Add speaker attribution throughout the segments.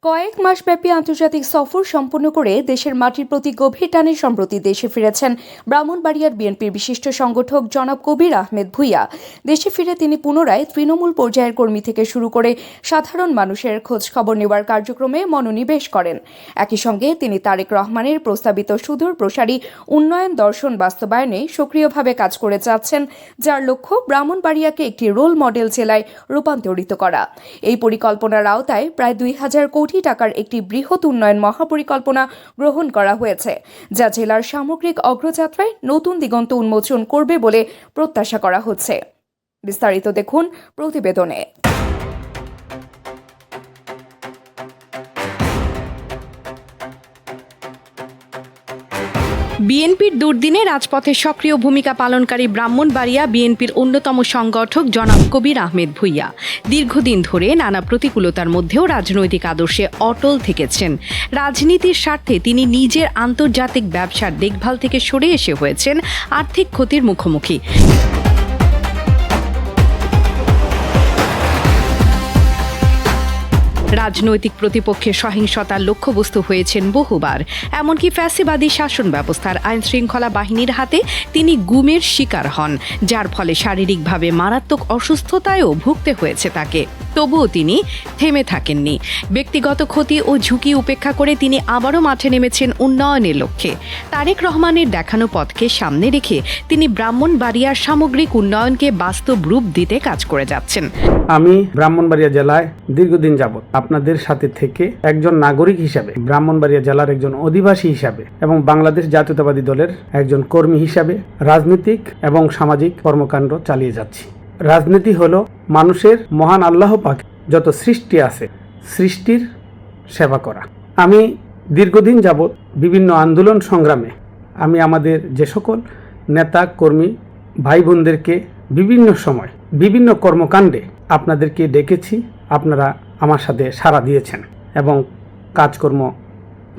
Speaker 1: কয়েক মাসব্যাপী আন্তর্জাতিক সফর সম্পন্ন করে দেশের মাটির প্রতি গভীর টানে সম্প্রতি দেশে ফিরেছেন ব্রাহ্মণবাড়িয়ার বিএনপির বিশিষ্ট সংগঠক জনাব কবির আহমেদ ভূঁইয়া। দেশে ফিরে তিনি পুনরায় তৃণমূল পর্যায়ের কর্মী থেকে শুরু করে সাধারণ মানুষের খোঁজ খবর নেওয়ার কার্যক্রমে মনোনিবেশ করেন। একই সঙ্গে তিনি তারেক রহমানের প্রস্তাবিত সুদূর প্রসারী উন্নয়ন দর্শন বাস্তবায়নে সক্রিয়ভাবে কাজ করে যাচ্ছেন, যার লক্ষ্য ব্রাহ্মণবাড়িয়াকে একটি রোল মডেল জেলায় রূপান্তরিত করা। এই পরিকল্পনার আওতায় প্রায় ২,০০০ কোটি টাকার একটি বৃহৎ উন্নয়ন মহাপরিকল্পনা গ্রহণ করা হয়েছে, যা জেলার সামগ্রিক অগ্রযাত্রায় নতুন দিগন্ত উন্মোচন করবে বলে প্রত্যাশা করা হচ্ছে। বিস্তারিত দেখুন প্রতিবেদনে।
Speaker 2: বিএনপির দুর্দিনে রাজপথে সক্রিয় ভূমিকা পালনকারী ব্রাহ্মণবাড়িয়া বিএনপির অন্যতম সংগঠক জনাব কবির আহমেদ ভূঁইয়া দীর্ঘদিন ধরে নানা প্রতিকূলতার মধ্যেও রাজনৈতিক আদর্শে অটল থেকেছেন। রাজনীতির স্বার্থে তিনি নিজের আন্তর্জাতিক ব্যবসার দেখভাল থেকে সরে এসে হয়েছেন আর্থিক ক্ষতির মুখোমুখি। রাজনৈতিক প্রতিপক্ষের সহিংসতার লক্ষ্যবস্তু হয়েছেন বহুবার। এমনকি ফ্যাসিবাদী শাসন ব্যবস্থার আইন শৃঙ্খলা বাহিনীর হাতে তিনি গুমের শিকার হন, যার ফলে শারীরিকভাবে মারাত্মক অসুস্থতায়ও ভুগতে হয়েছে তাকে। তবুও তিনি থেমে থাকেননি। ব্যক্তিগত ক্ষতি ও ঝুঁকি উপেক্ষা করে তিনি আবারও মাঠে নেমেছেন উন্নয়নের লক্ষ্যে। তারেক রহমানের দেখানো পথকে সামনে রেখে তিনি ব্রাহ্মণবাড়িয়ার সামগ্রিক উন্নয়নকে বাস্তব রূপ দিতে কাজ করে যাচ্ছেন।
Speaker 3: আমি ব্রাহ্মণবাড়িয়া জেলায় দীর্ঘদিন যাবত আপনাদের সাথে থেকে একজন নাগরিক হিসাবে, ব্রাহ্মণবাড়িয়া জেলার একজন অধিবাসী হিসাবে এবং বাংলাদেশ জাতীয়তাবাদী দলের একজন কর্মী হিসাবে রাজনৈতিক এবং সামাজিক কর্মকাণ্ড চালিয়ে যাচ্ছি। রাজনীতি হলো মানুষের মহান আল্লাহ পাক যত সৃষ্টি আছে সৃষ্টির সেবা করা। আমি দীর্ঘদিন যাবত বিভিন্ন আন্দোলন সংগ্রামে আমি আমাদের যে সকল নেতা কর্মী ভাই বোনদেরকে বিভিন্ন সময় বিভিন্ন কর্মকাণ্ডে আপনাদেরকে ডেকেছি, আপনারা আমার সাথে সাড়া দিয়েছেন এবং কাজকর্ম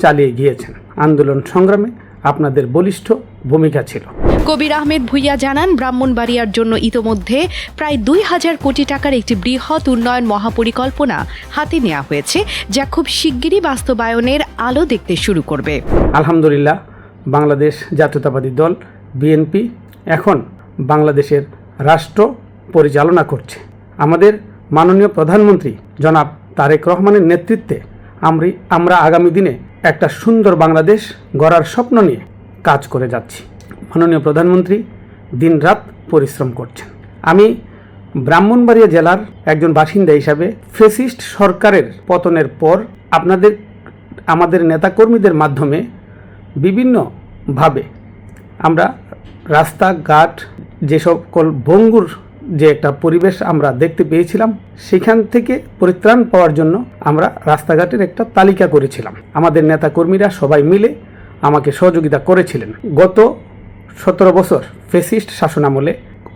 Speaker 3: চালিয়ে গিয়েছেন। আন্দোলন সংগ্রামে আপনাদের বলিষ্ঠ ভূমিকা ছিল।
Speaker 2: কবির আহমেদ ভূঁইয়া জানান, ব্রাহ্মণবাড়িয়ার জন্য ইতোমধ্যে প্রায় ২,০০০ কোটি টাকার একটি বৃহৎ উন্নয়ন মহাপরিকল্পনা হাতে নেওয়া হয়েছে, যা খুব শিগগিরই বাস্তবায়নের আলো দেখতে শুরু করবে।
Speaker 3: আলহামদুলিল্লাহ, বাংলাদেশ জাতীয়তাবাদী দল বিএনপি এখন বাংলাদেশের রাষ্ট্র পরিচালনা করছে। আমাদের মাননীয় প্রধানমন্ত্রী জনাব তারেক রহমানের নেতৃত্বে আমরা আগামী দিনে একটা সুন্দর বাংলাদেশ গড়ার স্বপ্ন নিয়ে কাজ করে যাচ্ছি। মাননীয় প্রধানমন্ত্রী দিনরাত পরিশ্রম করছেন। আমি ব্রাহ্মণবাড়িয়া জেলার একজন বাসিন্দা হিসাবে ফ্যাসিস্ট সরকারের পতনের পর আমাদের নেতাকর্মীদের মাধ্যমে বিভিন্নভাবে আমরা রাস্তাঘাট যে সকল ভঙ্গুর যে একটা পরিবেশ আমরা দেখতে পেয়েছিলাম, সেখান থেকে পরিত্রাণ পাওয়ার জন্য আমরা রাস্তাঘাটের একটা তালিকা করেছিলাম। আমাদের নেতাকর্মীরা সবাই মিলে আমাকে সহযোগিতা করেছিলেন। গত 17 বছর ফ্যাসিস্ট শাসনামলে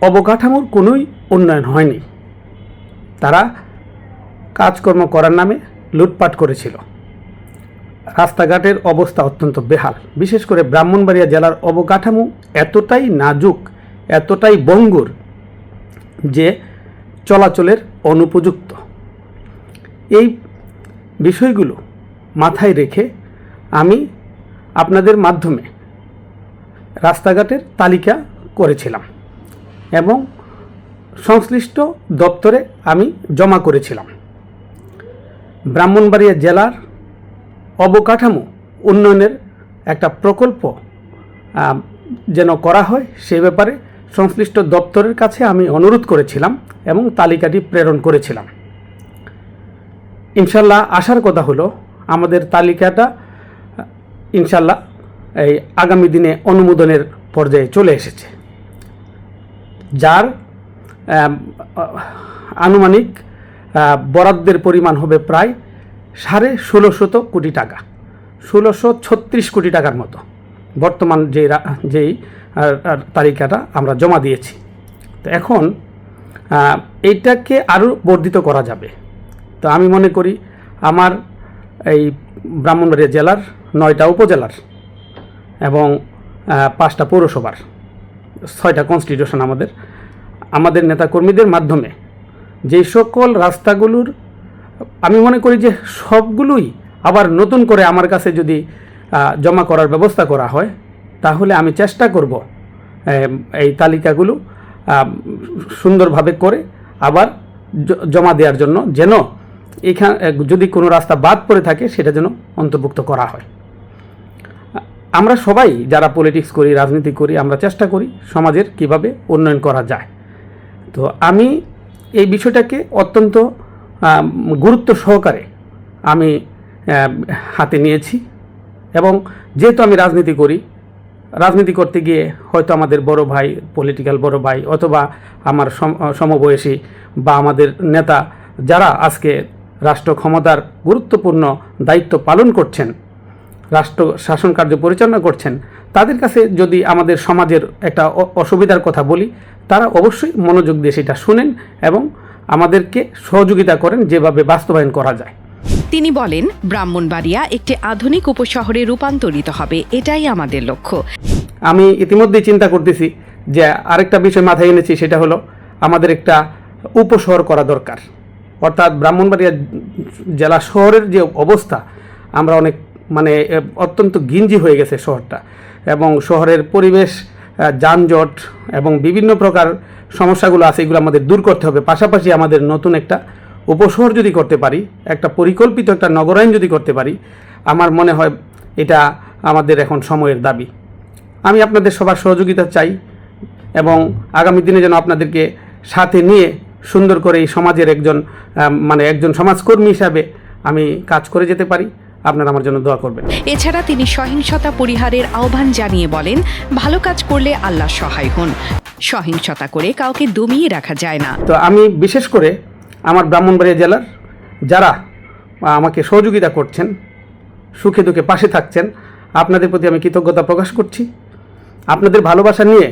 Speaker 3: অবকাঠামোর কোনোই উন্নয়ন হয়নি। তারা কাজকর্ম করার নামে লুটপাট করেছিল। রাস্তাঘাটের অবস্থা অত্যন্ত বেহাল। বিশেষ করে ব্রাহ্মণবাড়িয়া জেলার অবকাঠামো এতটাই নাজুক, এতটাই ভঙ্গুর যে চলাচলের অনুপযুক্ত। এই বিষয়গুলো মাথায় রেখে আমি আপনাদের মাধ্যমে রাস্তাঘাটের তালিকা করেছিলাম এবং সংশ্লিষ্ট দপ্তরে আমি জমা করেছিলাম। ব্রাহ্মণবাড়িয়া জেলার অবকাঠামো উন্নয়নের একটা প্রকল্প যেন করা হয়, সে ব্যাপারে সংশ্লিষ্ট দপ্তরের কাছে আমি অনুরোধ করেছিলাম এবং তালিকাটি প্রেরণ করেছিলাম। ইনশাল্লাহ আসার কথা হলো আমাদের তালিকাটা ইনশাল্লাহ এই আগামী দিনে অনুমোদনের পর্যায়ে চলে এসেছে, যার আনুমানিক বরাদ্দের পরিমাণ হবে প্রায় 1650 কোটি টাকা, 1636 কোটি টাকার মতো। বর্তমান যেই তালিকাটা আমরা জমা দিয়েছি, তো এখন এইটাকে আরও বর্ধিত করা যাবে। তো আমি মনে করি আমার এই ব্রাহ্মণবাড়িয়া জেলার 9টা উপজেলার এবং 5টা পৌরসভার 6টা কনস্টিটিউশন আমাদের নেতাকর্মীদের মাধ্যমে যেই সকল রাস্তাগুলোর আমি মনে করি যে সবগুলোই আবার নতুন করে আমার কাছে যদি জমা করার ব্যবস্থা করা হয়, তাহলে আমি চেষ্টা করব এই তালিকাগুলো সুন্দরভাবে করে আবার জমা দেওয়ার জন্য, যেন এখানে যদি কোনো রাস্তা বাদ পড়ে থাকে সেটা যেন অন্তর্ভুক্ত করা হয়। আমরা সবাই যারা পলিটিক্স করি, রাজনীতি করি, আমরা চেষ্টা করি সমাজের কিভাবে উন্নয়ন করা যায়। তো আমি এই বিষয়টাকে অত্যন্ত গুরুত্ব সহকারে আমি হাতে নিয়েছি, এবং যেহেতু আমি রাজনীতি করতে গিয়ে হয়তো আমাদের বড় ভাই, পলিটিক্যাল বড় ভাই, অথবা আমার সমবয়সী বা আমাদের নেতা যারা আজকে রাষ্ট্র ক্ষমতার গুরুত্বপূর্ণ দায়িত্ব পালন করছেন, রাষ্ট্র শাসন কার্য পরিচালনা করছেন, তাদের কাছে যদি আমাদের সমাজের একটা অসুবিধার কথা বলি, তারা অবশ্যই মনোযোগ দিয়ে সেটা শুনেন এবং আমাদেরকে সহযোগিতা করেন যেভাবে বাস্তবায়ন করা যায়।
Speaker 2: তিনি বলেন, ব্রাহ্মণবাড়িয়া একটি আধুনিক উপশহরে রূপান্তরিত হবে, এটাই আমাদের লক্ষ্য।
Speaker 3: আমি ইতিমধ্যেই চিন্তা করতেছি যে আরেকটা বিষয় মাথায় এনেছি, সেটা হলো আমাদের একটা উপশহর করা দরকার। অর্থাৎ ব্রাহ্মণবাড়িয়া জেলা শহরের যে অবস্থা, আমরা অনেক অত্যন্ত গিঞ্জি হয়ে গেছে শহরটা, এবং শহরের পরিবেশ, যানজট এবং বিভিন্ন প্রকার সমস্যাগুলো আছে, এগুলো আমাদের দূর করতে হবে। পাশাপাশি আমাদের নতুন একটা উপশহর যদি করতে পারি, একটা পরিকল্পিত একটা নগরায়ণ যদি করতে পারি, আমার মনে হয় এটা আমাদের এখন সময়ের দাবি। আমি আপনাদের সবার সহযোগিতা চাই, এবং আগামী দিনে যেন আপনাদেরকে সাথে নিয়ে সুন্দর করে এই সমাজের একজন সমাজকর্মী হিসাবে আমি কাজ করে যেতে পারি। আপনারা আমার জন্য দোয়া করবেন।
Speaker 2: এছাড়া তিনি সহিংসতা পরিহারের আহ্বান জানিয়ে বলেন, ভালো কাজ করলে আল্লাহ সহায় হন, সহিংসতা করে কাউকে দমিয়ে রাখা যায় না।
Speaker 3: তো আমি বিশেষ করে আমার ব্রাহ্মণবাড়িয়া জেলার যারা আমাকে সহযোগিতা করছেন, সুখে দুঃখে পাশে থাকছেন, আপনাদের প্রতি আমি কৃতজ্ঞতা প্রকাশ করছি। আপনাদের ভালোবাসা নিয়ে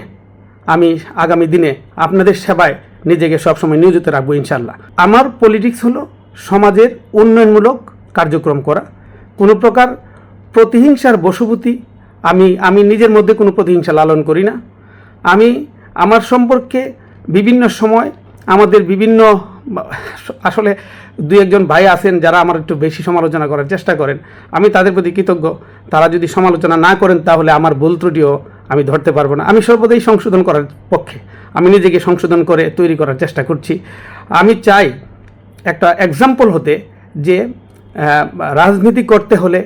Speaker 3: আমি আগামী দিনে আপনাদের সেবায় নিজেকে সবসময় নিয়োজিত রাখবো ইনশাল্লাহ। আমার পলিটিক্স হলো সমাজের উন্নয়নমূলক কার্যক্রম করা, কোনো প্রকার প্রতিহিংসার বশবর্তী আমি নিজের মধ্যে কোনো প্রতিহিংসা লালন করি না। আমি আমার সম্পর্কে বিভিন্ন সময় আমাদের বিভিন্ন আসলে দুই একজন ভাই আছেন যারা আমার একটু বেশি সমালোচনা করার চেষ্টা করেন, আমি তাদের প্রতি কৃতজ্ঞ। তারা যদি সমালোচনা না করেন তাহলে আমার ভুল ত্রুটিও আমি ধরতে পারবো না। আমি সর্বদাই সংশোধন করার পক্ষে, আমি নিজেকে সংশোধন করে তৈরি করার চেষ্টা করছি। আমি চাই একটা এক্সাম্পল হতে, যে রাজনীতি করতে হলে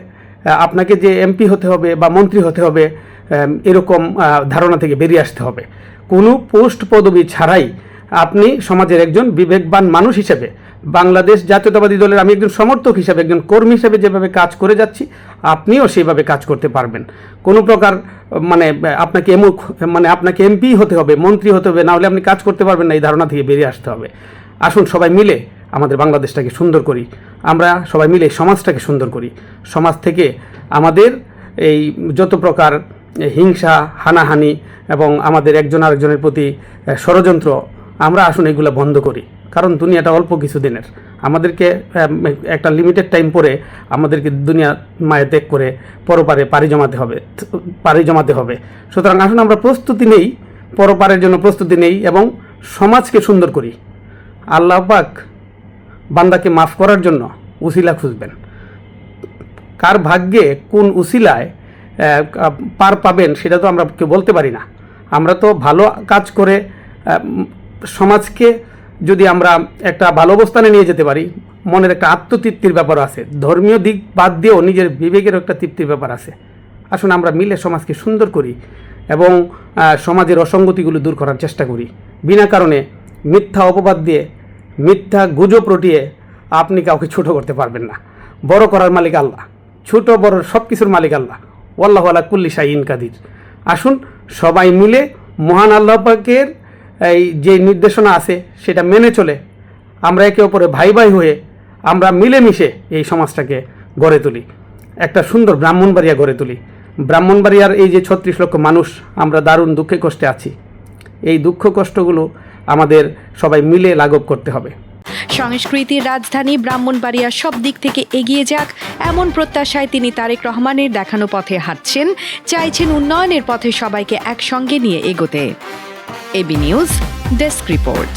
Speaker 3: আপনাকে যে এমপি হতে হবে বা মন্ত্রী হতে হবে এরকম ধারণা থেকে বেরিয়ে আসতে হবে। কোনো পোস্ট পদবি ছাড়াই আপনি সমাজের একজন বিবেকবান মানুষ হিসেবে, বাংলাদেশ জাতীয়তাবাদী দলের আমি একজন সমর্থক হিসেবে, একজন কর্মী হিসেবে যেভাবে কাজ করে যাচ্ছি, আপনিও সেইভাবে কাজ করতে পারবেন। কোনো প্রকার আপনাকে এমপি হতে হবে, মন্ত্রী হতে হবে, না হলে আপনি কাজ করতে পারবেন না, এই ধারণা থেকে বেরিয়ে আসতে হবে। আসুন সবাই মিলে আমাদের বাংলাদেশটাকে সুন্দর করি, আমরা সবাই মিলে সমাজটাকে সুন্দর করি। সমাজ থেকে আমাদের এই যত প্রকার হিংসা, হানাহানি এবং আমাদের একজন আরেকজনের প্রতি ষড়যন্ত্র, আমরা আসুন এগুলো বন্ধ করি। কারণ দুনিয়াটা অল্প কিছু দিনের, আমাদেরকে একটা লিমিটেড টাইম পরে আমাদেরকে দুনিয়া মায়া ত্যাগ করে পরপারে পাড়ি জমাতে হবে। সুতরাং আসুন আমরা প্রস্তুতি নেই, পরপারের জন্য প্রস্তুতি নেই এবং সমাজকে সুন্দর করি। আল্লাহ পাক বান্দাকে মাফ করার জন্য উসিলা খুঁজবেন। কার ভাগ্যে কোন উসিলায় পার পাবেন সেটা তো আমরা কেউ বলতে পারি না। আমরা তো ভালো কাজ করে সমাজকে যদি আমরা একটা ভালো অবস্থানে নিয়ে যেতে পারি, মনের একটা আত্মতৃপ্তির ব্যাপার আছে, ধর্মীয় দিক বাদ দিয়েও নিজের বিবেকের একটা তৃপ্তির ব্যাপার আছে। আসুন আমরা মিলে সমাজকে সুন্দর করি এবং সমাজের অসঙ্গতিগুলো দূর করার চেষ্টা করি। বিনা কারণে মিথ্যা অপবাদ দিয়ে, মিথ্যা গুজব রটিয়ে আপনি কাউকে ছোট করতে পারবেন না। বড় করার মালিক আল্লাহ, ছোট বড় সব কিছুর মালিক আল্লাহ। ওয়াল্লাহু আলা কুল্লি শাইইন কাদির। আসুন সবাই মিলে মহান আল্লাহ পাকের এই যে নির্দেশনা আছে সেটা মেনে চলে আমরা একে অপরে ভাই ভাই হয়ে আমরা মিলেমিশে এই সমাজটাকে গড়ে তুলি, একটা সুন্দর ব্রাহ্মণবাড়িয়া গড়ে তুলি। ব্রাহ্মণবাড়িয়ার এই যে 36 লক্ষ মানুষ, আমরা দারুণ দুঃখে কষ্টে আছি। এই দুঃখ কষ্টগুলো আমাদের সবাই মিলে লাঘব করতে হবে।
Speaker 2: সংস্কৃতির রাজধানী ব্রাহ্মণবাড়িয়া সব দিক থেকে এগিয়ে যাক, এমন প্রত্যাশায় তিনি তারেক রহমানের দেখানো পথে হাঁটছেন, চাইছেন উন্নয়নের পথে সবাইকে একসঙ্গে নিয়ে এগোতে। AB news desk report.